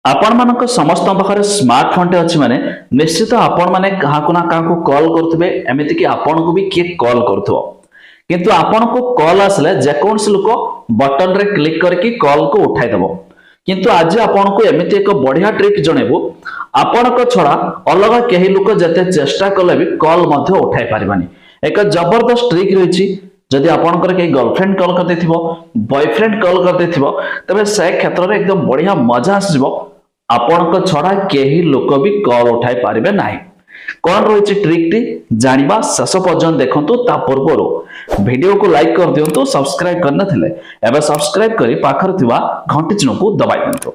आपण मानक समस्त पाखे स्मार्टफोन टे अच्छी माने निश्चित आपण माने काहाकु ना काहाकु कॉल करथबे एमिति कि आपण को भी किए कॉल करथबो किंतु आपण को कॉल आसले जेकोनस लोक बटन रे क्लिक करके कॉल को उठाई देबो किंतु आज आपण को एमिति एक बढ़िया ट्रिक जणेबो आपण को छडा अलग केही लोक जते चेष्टा कले भी कॉल मध्ये उठाई परिबानी एक जबरदस्त ट्रिक रहिछि जदि आपणकर के गर्लफ्रेंड कॉल करते थिबो बॉयफ्रेंड कॉल करते थिबो तबे से क्षेत्र रे एकदम बढ़िया मजा आसीबो आपणक छडा केही लोक भी कॉल उठाई पारिबे नाही कोन रहिछि ट्रिक टी जानिबा शेष पर्यंत देखंतु ता पूर्वरो वीडियो को लाइक कर दियंतु सब्सक्राइब करना थिले एबे सब्सक्राइब करी पाखर थिबा घंटी चिन्ह को दबाइ दियंतु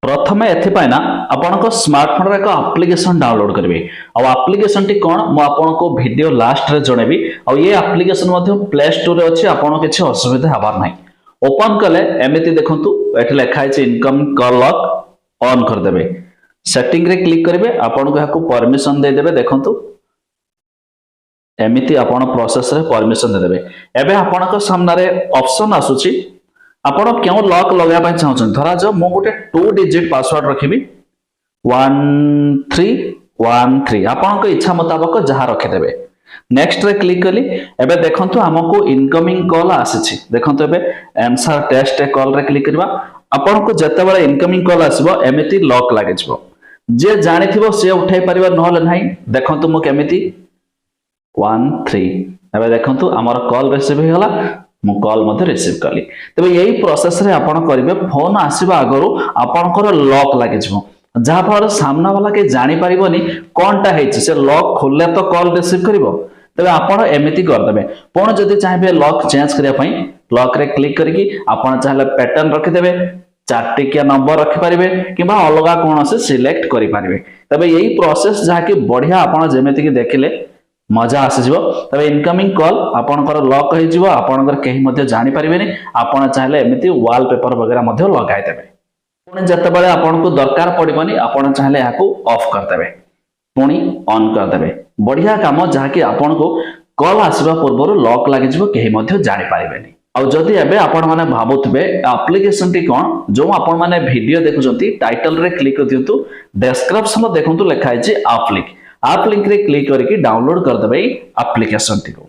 प्रथमे एथिपाई ना आपनको स्मार्टफोन रे एक एप्लिकेशन डाउनलोड करिवे आ एप्लिकेशन टी कोन मो आपनको वीडियो लास्ट रे जणेबी आ ये एप्लिकेशन मध्ये प्ले स्टोर रे अछि आपनको किछि असुविधा हबार नाही ओपन कले एमिति देखंतु एठी लिखा है इनकमिंग कॉल लॉक ऑन कर देबे सेटिंग रे क्लिक करिवे आपनको याको परमिशन दे देबे देखंतु एमिति आपण प्रोसेस रे परमिशन दे देबे एबे आपनको सामने रे ऑप्शन आसुची आपण क्यों लॉक लगा पाए चाहछन धरा जो मो गोटे 2 डिजिट पासवर्ड रखिबी 1313 आपनको इच्छा मुताबिक जहां रखि देबे नेक्स्ट रे क्लिक कली एबे देखंतु हमको इनकमिंग कॉल आसीछि देखंतु एबे आंसर टेस्ट कॉल रे क्लिक करबा आपनको जते बेले इनकमिंग कॉल आसीबो एमिति लॉक लागि जबो जे जानिथिबो से उठाई परिबा नहले नाही देखंतु मो केमिति 13 एबे देखंतु हमर कॉल रिसीव हे गला मु कॉल मध्ये रिसीव कली तबे यही प्रोसेस रे आपण करिवे फोन आसीबा आगरो आपनकर लॉक लागि जबो जहा फल सामना वाला के जानि परिबोनी कोनटा हेछि से लॉक खोलले तो कॉल रिसीव करिवो तबे आपण एमिति कर देबे पण जदि चाहबे लॉक चेंज करिया पई लॉक रे क्लिक करके आपण चाहले पैटर्न रखि देबे चारटिकिया नंबर रखि परिबे किबा अलगा कोन से सिलेक्ट करि परिबे तबे यही प्रोसेस जहा कि बढ़िया आपण जेमिति कि देखिले मजा आसी जिवो तबे इनकमिंग कॉल आपनकर लॉक हे जिवो आपनकर केही मध्ये जानि परिबेनी आपण चाहले एमिति वॉलपेपर वगैरह मध्ये लगाइ देबे पुणी जते बेले आपनको दरकार पड़िबनी आपण चाहले याको ऑफ कर देबे पुणी ऑन कर देबे बढ़िया काम जहा कि आपनको कॉल आसीबा पूर्व लॉक लागि जिवो केही मध्ये जानि परिबेनी आ जदि एबे आपण माने भाबुतबे एप्लिकेशन टी कोन जो आपण माने वीडियो देखुचंती टाइटल रे क्लिक कर दियंतु डिस्क्रिप्शन देखंतु लिखा है जे आप लिंक रे क्लिक करके डाउनलोड कर देबे एप्लिकेशन टी को